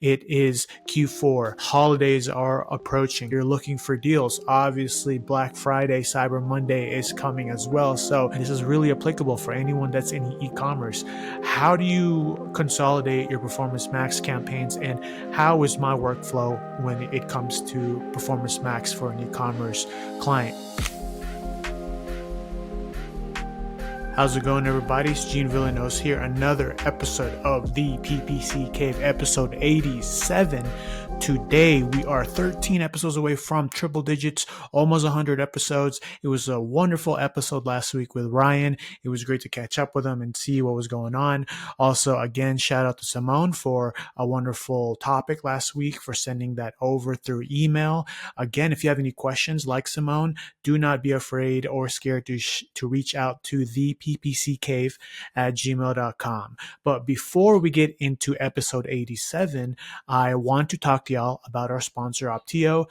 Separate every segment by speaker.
Speaker 1: It is Q4. Holidays are approaching. You're looking for deals. Obviously, Black Friday, Cyber Monday is coming as well. So this is really applicable for anyone that's in e-commerce. How do you consolidate your Performance Max campaigns, and how is my workflow when it comes to Performance Max for an e-commerce client? How's it going, everybody? It's Gene Villanos here. Another episode of the PPC Cave, episode 87. Today, we are 13 episodes away from triple digits, almost 100 episodes. It was a wonderful episode last week with Ryan. It was great to catch up with him and see what was going on. Also, again, shout out to Simone for a wonderful topic last week, for sending that over through email. Again, if you have any questions like Simone, do not be afraid or scared to reach out to the ppccave at gmail.com. But before we get into episode 87, I want to talk to y'all about our sponsor, Opteo.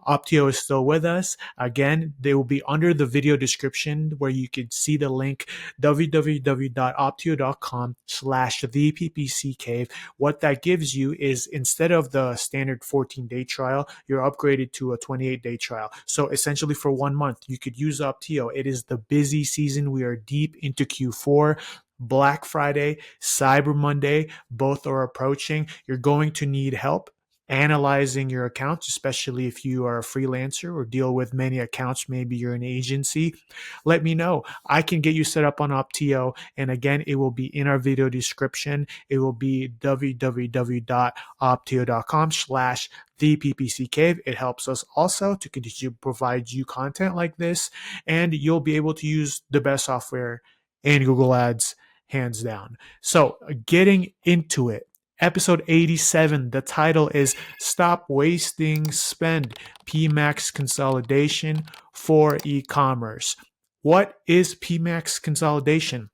Speaker 1: Opteo is still with us. Again, they will be under the video description where you can see the link, www.opteo.com/theppccave. What that gives you is, instead of the standard 14-day trial, you're upgraded to a 28-day trial. So essentially for 1 month, you could use Opteo. It is the busy season. We are deep into Q4. Black Friday, Cyber Monday, both are approaching. You're going to need help analyzing your accounts, especially if you are a freelancer or deal with many accounts. Maybe you're an agency. Let me know. I can get you set up on Opteo. And again, it will be in our video description. It will be www.opteo.com/the PPC Cave. It helps us also to continue to provide you content like this, and you'll be able to use the best software in Google Ads, hands down. So getting into it. Episode 87, the title is Stop Wasting Spend, PMax Consolidation for e-commerce. What is PMax consolidation?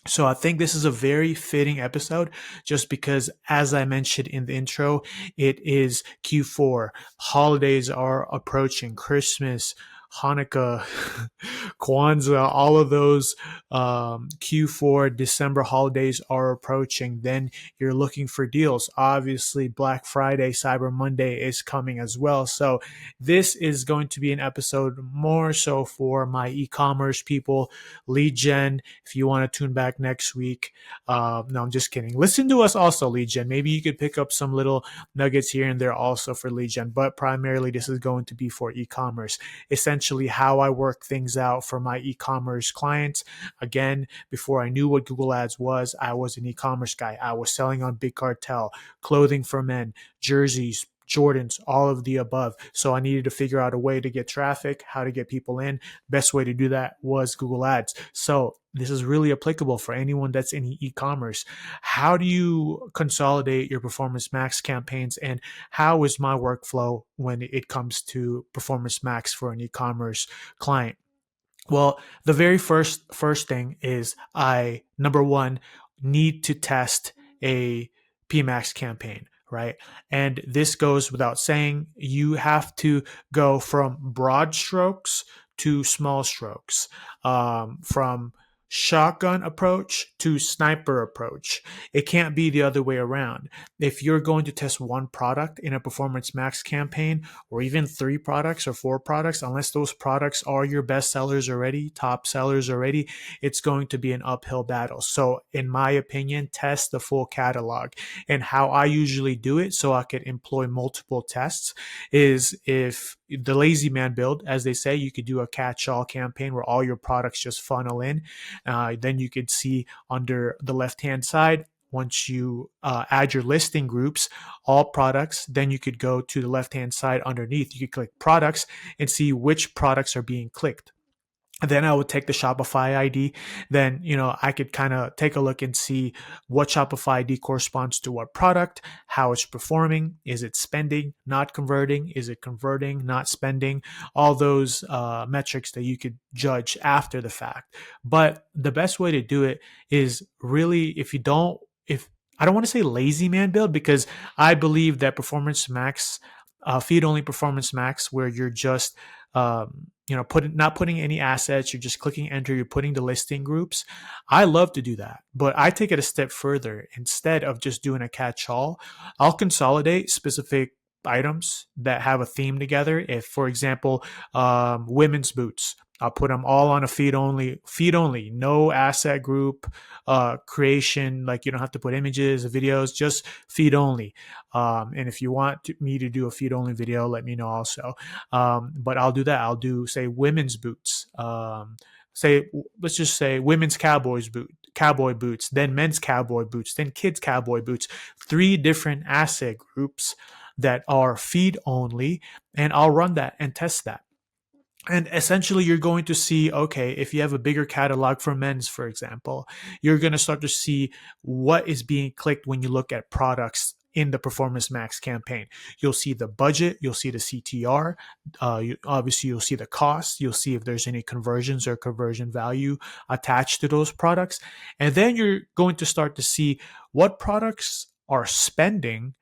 Speaker 1: So I think this is a very fitting episode just because, as I mentioned in the intro, it is Q4. Holidays are approaching. Christmas, Hanukkah, Kwanzaa, all of those Q4 December holidays are approaching. Then you're looking for deals. Obviously, Black Friday, Cyber Monday is coming as well. So this is going to be an episode more so for my e-commerce people, lead gen. If you want to tune back next week, no, I'm just kidding. Listen to us also, lead gen. Maybe you could pick up some little nuggets here and there also for lead gen, but primarily this is going to be for e-commerce. Essentially, how I work things out for my e-commerce clients. Again, before I knew what Google Ads was, I was an e-commerce guy. I was selling on Big Cartel, clothing for men, jerseys, Jordans, all of the above. So I needed to figure out a way to get traffic, how to get people in. Best way to do that was Google Ads. So this is really applicable for anyone that's in e-commerce. How do you consolidate your Performance Max campaigns, and how is my workflow when it comes to Performance Max for an e-commerce client? Well, the very first thing is, number one, need to test a PMax campaign, right? And this goes without saying. You have to go from broad strokes to small strokes, from shotgun approach to sniper approach. It can't be the other way around. If you're going to test one product in a Performance Max campaign, or even 3 products or 4 products, unless those products are your best sellers already, top sellers already, it's going to be an uphill battle. So in my opinion, test the full catalog. And how I usually do it, so I can employ multiple tests, is, if the lazy man build, as they say, you could do a catch-all campaign where all your products just funnel in. Then you could see under the left-hand side, once you add your listing groups, all products, then you could go to the left-hand side underneath. You could click products and see which products are being clicked. And then I would take the Shopify ID. Then, I could kind of take a look and see what Shopify ID corresponds to what product, how it's performing. Is it spending, not converting? Is it converting, not spending? All those metrics that you could judge after the fact. But the best way to do it is really, if I don't want to say lazy man build, because I believe that Performance Max feed only performance max, where you're just not putting any assets, you're just clicking enter, you're putting the listing groups. I love to do that, but I take it a step further. Instead of just doing a catch-all, I'll consolidate specific items that have a theme together. If, for example, women's boots, I'll put them all on a feed only, no asset group creation. Like, you don't have to put images, videos, just feed only. And if you want me to do a feed only video, let me know also. But I'll do that. I'll do, say, women's boots. Let's just say women's cowboy boots, then men's cowboy boots, then kids cowboy boots. 3 different asset groups that are feed only, and I'll run that and test that. And essentially, you're going to see, okay, if you have a bigger catalog for men's, for example, you're going to start to see what is being clicked when you look at products in the Performance Max campaign. You'll see the budget, you'll see the CTR, obviously you'll see the cost, you'll see if there's any conversions or conversion value attached to those products. And then you're going to start to see what products are spending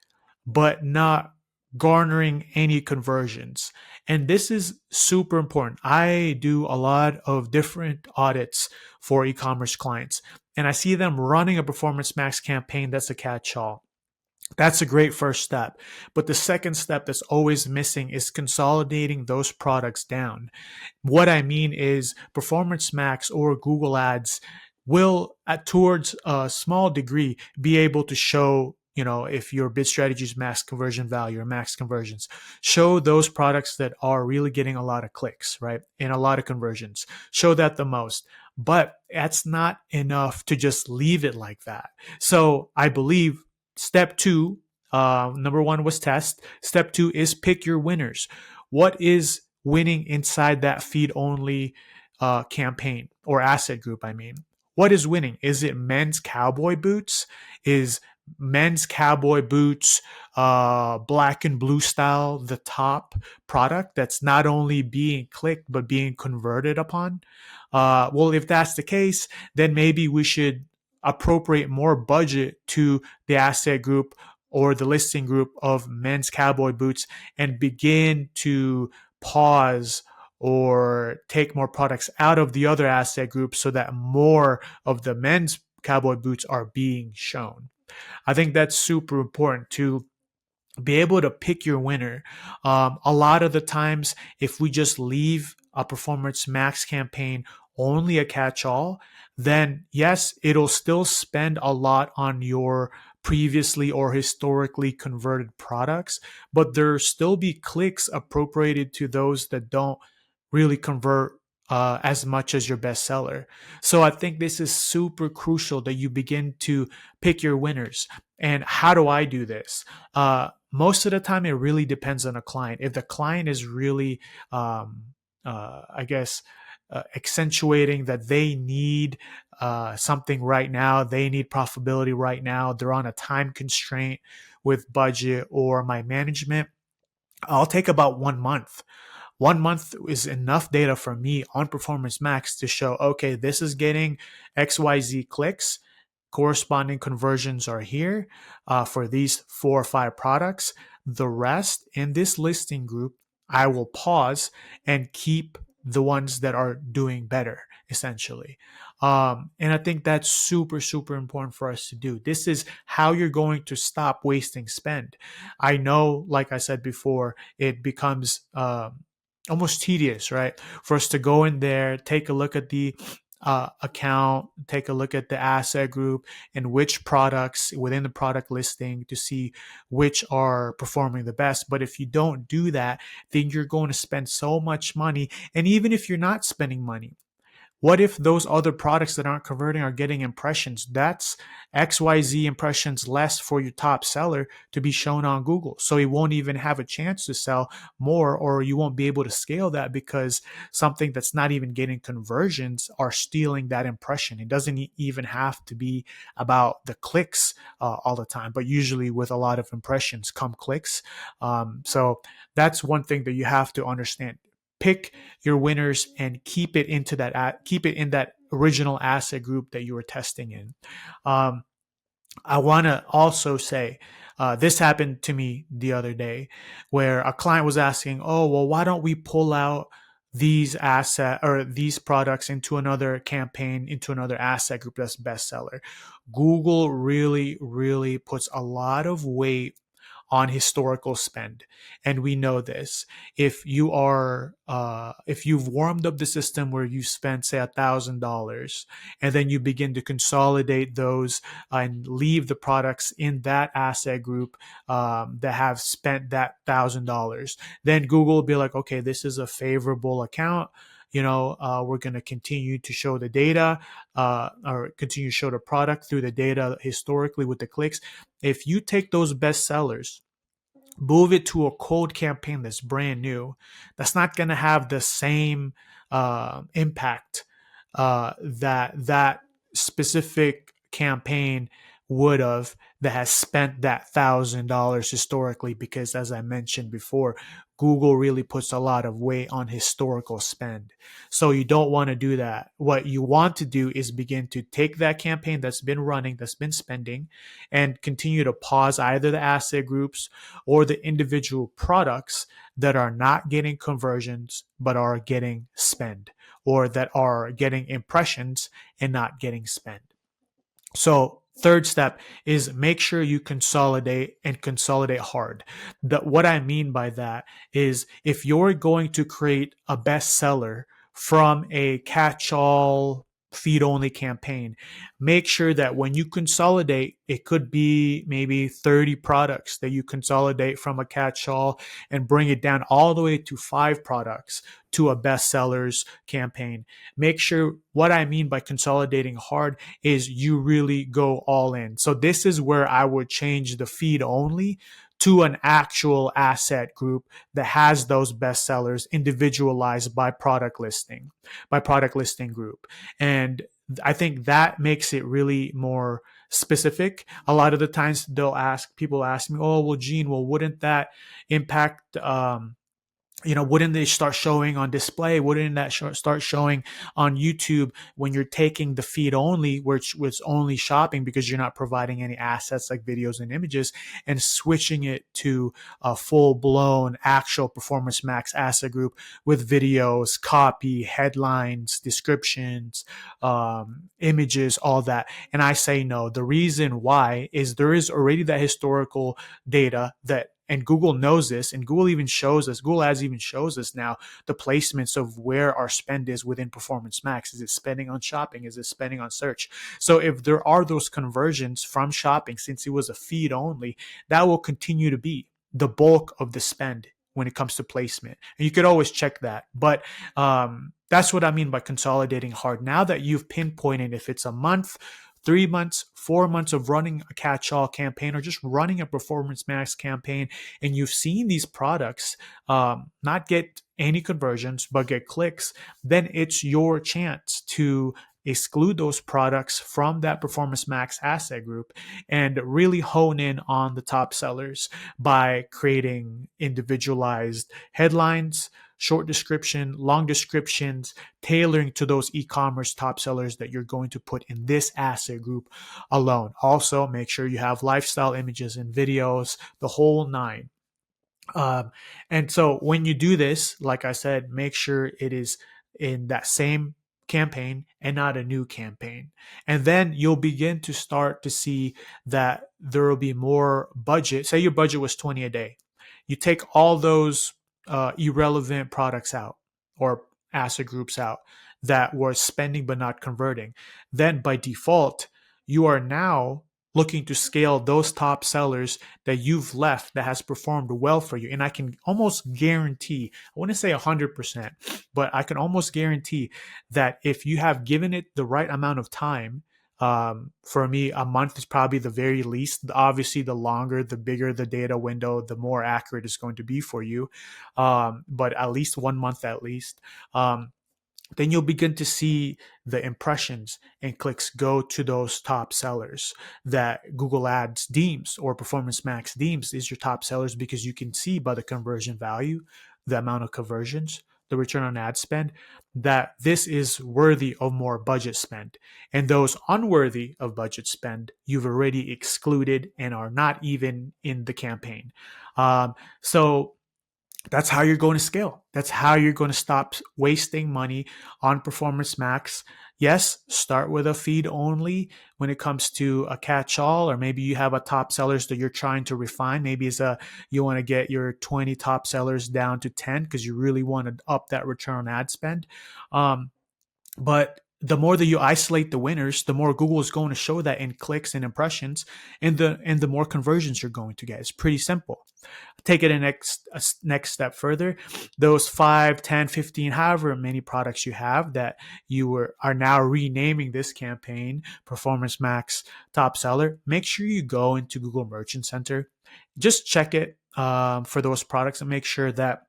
Speaker 1: but not garnering any conversions. And this is super important. I do a lot of different audits for e-commerce clients, and I see them running a Performance Max campaign that's a catch-all. That's a great first step. But the second step that's always missing is consolidating those products down. What I mean is Performance Max or Google Ads will, towards a small degree, be able to show, if your bid strategy is max conversion value or max conversions, show those products that are really getting a lot of clicks, right? And a lot of conversions. Show that the most. But that's not enough to just leave it like that. So I believe step 2, number 1 was test. Step 2 is pick your winners. What is winning inside that feed only campaign or asset group? I mean, what is winning? Is it men's cowboy boots? Is men's cowboy boots, black and blue style, the top product that's not only being clicked but being converted upon? Well, if that's the case, then maybe we should appropriate more budget to the asset group or the listing group of men's cowboy boots and begin to pause or take more products out of the other asset groups so that more of the men's cowboy boots are being shown. I think that's super important to be able to pick your winner. A lot of the times, if we just leave a Performance Max campaign only a catch-all, then yes, it'll still spend a lot on your previously or historically converted products, but there'll still be clicks appropriated to those that don't really convert as much as your bestseller. So I think this is super crucial that you begin to pick your winners. And how do I do this? Most of the time, it really depends on a client. If the client is really, accentuating that they need something right now, they need profitability right now, they're on a time constraint with budget or my management, I'll take about 1 month. 1 month is enough data for me on Performance Max to show, okay, this is getting XYZ clicks. Corresponding conversions are here for these 4 or 5 products. The rest in this listing group, I will pause and keep the ones that are doing better, essentially. And I think that's super, super important for us to do. This is how you're going to stop wasting spend. I know, like I said before, it becomes almost tedious, right? For us to go in there, take a look at the account, take a look at the asset group and which products within the product listing to see which are performing the best. But if you don't do that, then you're going to spend so much money. And even if you're not spending money, what if those other products that aren't converting are getting impressions? That's XYZ impressions less for your top seller to be shown on Google. So he won't even have a chance to sell more, or you won't be able to scale that because something that's not even getting conversions are stealing that impression. It doesn't even have to be about the clicks all the time, but usually with a lot of impressions come clicks. So that's one thing that you have to understand. Pick your winners and keep it in that original asset group that you were testing in. I want to also say This happened to me the other day where a client was asking, oh, well, why don't we pull out these asset or these products into another campaign, into another asset group that's bestseller? Google really, really puts a lot of weight on historical spend, and we know this. If you've warmed up the system where you spent say $1,000, and then you begin to consolidate those and leave the products in that asset group that have spent that $1,000, then Google will be like, okay, this is a favorable account. We're going to continue to show the data, or continue to show the product through the data historically with the clicks. If you take those best sellers, move it to a cold campaign that's brand new, that's not going to have the same impact that specific campaign would have, that has spent that $1,000 historically, because as I mentioned before, Google really puts a lot of weight on historical spend. So you don't want to do that. What you want to do is begin to take that campaign that's been running, that's been spending, and continue to pause either the asset groups or the individual products that are not getting conversions but are getting spend, or that are getting impressions and not getting spend. So third step is make sure you consolidate, and consolidate hard. What I mean by that is, if you're going to create a bestseller from a catch-all feed-only campaign, make sure that when you consolidate, it could be maybe 30 products that you consolidate from a catch-all and bring it down all the way to 5 products to a bestsellers campaign. Make sure, what I mean by consolidating hard is you really go all in. So this is where I would change the feed only to an actual asset group that has those bestsellers individualized by product listing group. And I think that makes it really more specific. A lot of the times people ask me, oh, well, Gene, well, wouldn't that impact, wouldn't they start showing on display? Wouldn't that start showing on YouTube when you're taking the feed only, which was only shopping, because you're not providing any assets like videos and images, and switching it to a full blown actual Performance Max asset group with videos, copy, headlines, descriptions, images, all that? And I say no. The reason why is there is already that historical data and Google knows this, and Google Ads even shows us now the placements of where our spend is within Performance Max. Is it spending on shopping? Is it spending on search? So if there are those conversions from shopping, since it was a feed only, that will continue to be the bulk of the spend when it comes to placement. And you could always check that. But that's what I mean by consolidating hard. Now that you've pinpointed if it's a month, 3 months, 4 months of running a catch-all campaign, or just running a Performance Max campaign, and you've seen these products not get any conversions but get clicks, then it's your chance to exclude those products from that Performance Max asset group and really hone in on the top sellers by creating individualized headlines, short description, long descriptions, tailoring to those e-commerce top sellers that you're going to put in this asset group alone. Also, make sure you have lifestyle images and videos, the whole nine. And so when you do this, like I said, make sure it is in that same campaign and not a new campaign. And then you'll begin to start to see that there will be more budget. Say your budget was 20 a day. You take all those irrelevant products out, or asset groups out, that were spending but not converting. Then by default, you are now looking to scale those top sellers that you've left that has performed well for you. And I can almost guarantee, I wouldn't say 100%, but I can almost guarantee that if you have given it the right amount of time, for me, a month is probably the very least. Obviously, the longer, the bigger the data window, the more accurate it's going to be for you. But at least 1 month at least. Then you'll begin to see the impressions and clicks go to those top sellers that Google Ads deems, or Performance Max deems, is your top sellers, because you can see by the conversion value, the amount of conversions, the return on ad spend, that this is worthy of more budget spend. And those unworthy of budget spend, you've already excluded and are not even in the campaign. So that's how you're going to scale. That's how you're going to stop wasting money on Performance Max. Yes, start with a feed only when it comes to a catch-all, or maybe you have a top sellers that you're trying to refine. Maybe you want to get your 20 top sellers down to 10 because you really want to up that return on ad spend. But the more that you isolate the winners, the more Google is going to show that in clicks and impressions, and the more conversions you're going to get. It's pretty simple. Take it a next step further. Those 5, 10, 15, however many products you have that are now renaming this campaign Performance Max Top Seller, make sure you go into Google Merchant Center. Just check it for those products and make sure that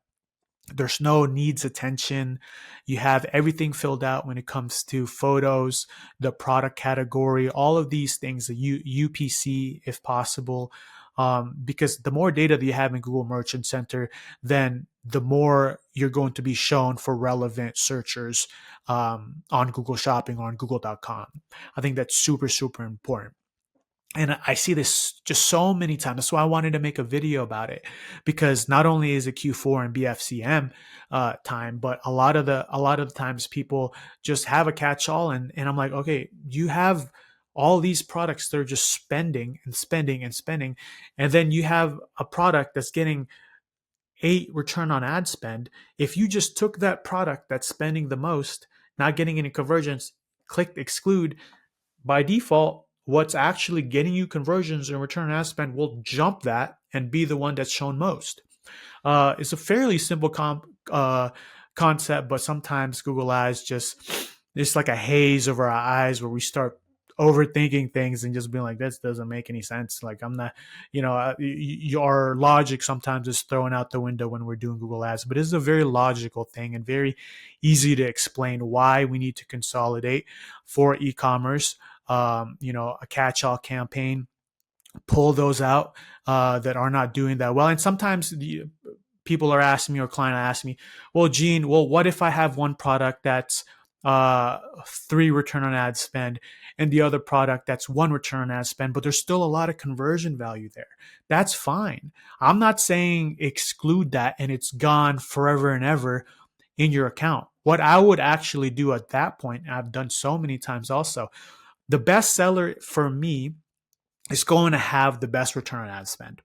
Speaker 1: there's no needs attention. You have everything filled out when it comes to photos, the product category, all of these things, the UPC if possible. Because the more data that you have in Google Merchant Center, then the more you're going to be shown for relevant searchers on Google Shopping or on Google.com. I think that's super, super important. And I see this just so many times. That's why I wanted to make a video about it, because not only is it Q4 and BFCM time, but a lot of the times people just have a catch-all, and I'm like, okay, you have all these products that are just spending and spending and spending, and then you have a product that's getting 8 return on ad spend. If you just took that product that's spending the most, not getting any conversions, clicked exclude, by default, what's actually getting you conversions and return on ad spend will jump that and be the one that's shown most. It's a fairly simple concept, but sometimes Google Ads it's like a haze over our eyes where we start overthinking things and just being like, this doesn't make any sense. Like, I'm not, your logic sometimes is thrown out the window when we're doing Google Ads, but it's a very logical thing and very easy to explain why we need to consolidate for e-commerce. A catch-all campaign, pull those out that are not doing that well. And sometimes people are asking me, or client asks me, well, Gene, what if I have one product that's 3 return on ad spend and the other product that's 1 return on ad spend, but there's still a lot of conversion value there? That's fine. I'm not saying exclude that and it's gone forever and ever in your account. What I would actually do at that point, and I've done so many times also, the best seller for me is going to have the best return on ad spend.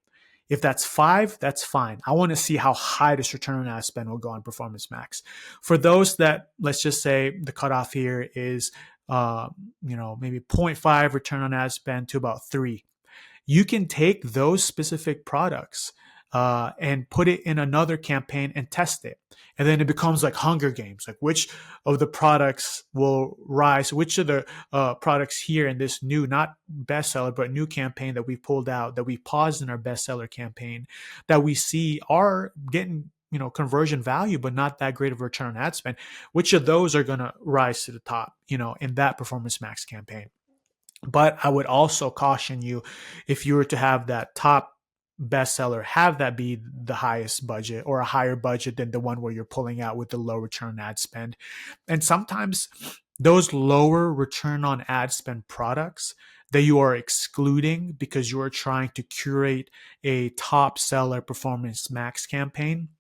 Speaker 1: If that's 5, that's fine. I want to see how high this return on ad spend will go on Performance Max. For those that, let's just say the cutoff here is, maybe 0.5 return on ad spend to about 3. You can take those specific products and put it in another campaign and test it. And then it becomes like Hunger Games, like which of the products will rise, which of the products here in this new, not bestseller, but new campaign that we pulled out, that we paused in our bestseller campaign, that we see are getting conversion value, but not that great of a return on ad spend. Which of those are going to rise to the top, in that Performance Max campaign? But I would also caution you, if you were to have that top bestseller, have that be the highest budget or a higher budget than the one where you're pulling out with the low return ad spend. And sometimes those lower return on ad spend products that you are excluding because you are trying to curate a top seller Performance Max campaign,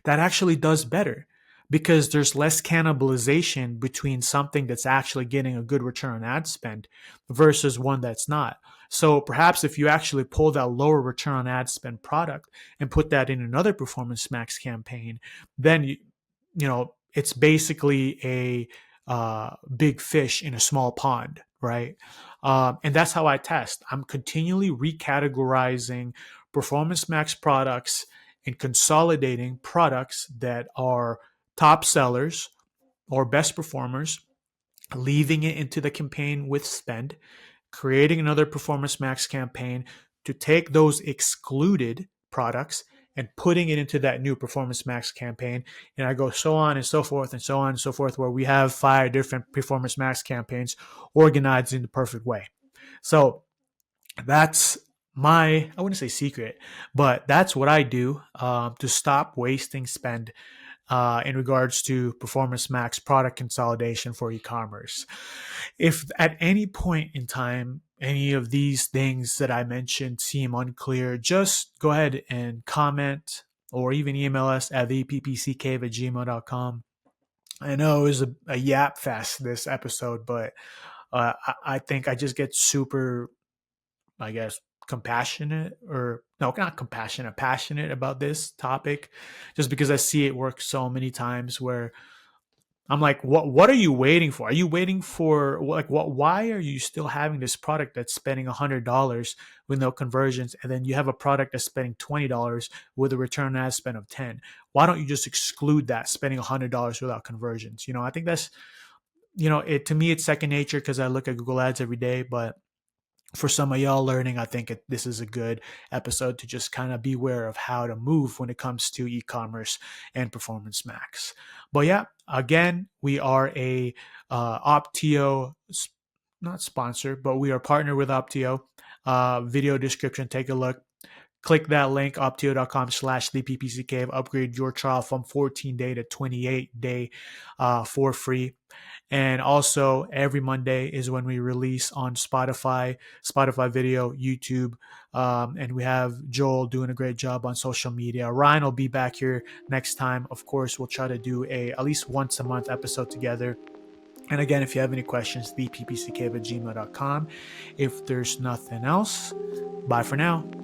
Speaker 1: that actually does better, because there's less cannibalization between something that's actually getting a good return on ad spend versus one that's not. So perhaps if you actually pull that lower return on ad spend product and put that in another Performance Max campaign, then it's basically a big fish in a small pond, right? And that's how I test. I'm continually recategorizing Performance Max products and consolidating products that are top sellers or best performers, leaving it into the campaign with spend, creating another Performance Max campaign to take those excluded products and putting it into that new Performance Max campaign. And I go so on and so forth and so on and so forth, where we have 5 different Performance Max campaigns organized in the perfect way. So that's I wouldn't say secret, but that's what I do to stop wasting spend in regards to Performance Max product consolidation for e-commerce. If at any point in time any of these things that I mentioned seem unclear, just go ahead and comment or even email us at theppccave@gmail.com. I know it was a yap fest this episode, but I think I just get super, I guess, compassionate, or no, not compassionate, passionate about this topic, just because I see it work so many times where I'm like, what are you waiting for? Are you waiting for, like, what? Why are you still having this product that's spending $100 with no conversions, and then you have a product that's spending $20 with a return on ad spend of 10? Why don't you just exclude that spending $100 without conversions? I think that's, it, to me, it's second nature because I look at Google Ads every day. But for some of y'all learning, I think this is a good episode to just kind of be aware of how to move when it comes to e-commerce and Performance Max. But yeah, again, we are a Opteo, not sponsor, but we are partnered with Opteo. Video description, take a look. Click that link, opteo.com/theppccave. Upgrade your trial from 14-day to 28-day for free. And also, every Monday is when we release on Spotify Video, YouTube, and we have Joel doing a great job on social media. Ryan will be back here next time. Of course, we'll try to do at least once a month episode together. And again, if you have any questions, theppccave@gmail.com. If there's nothing else, bye for now.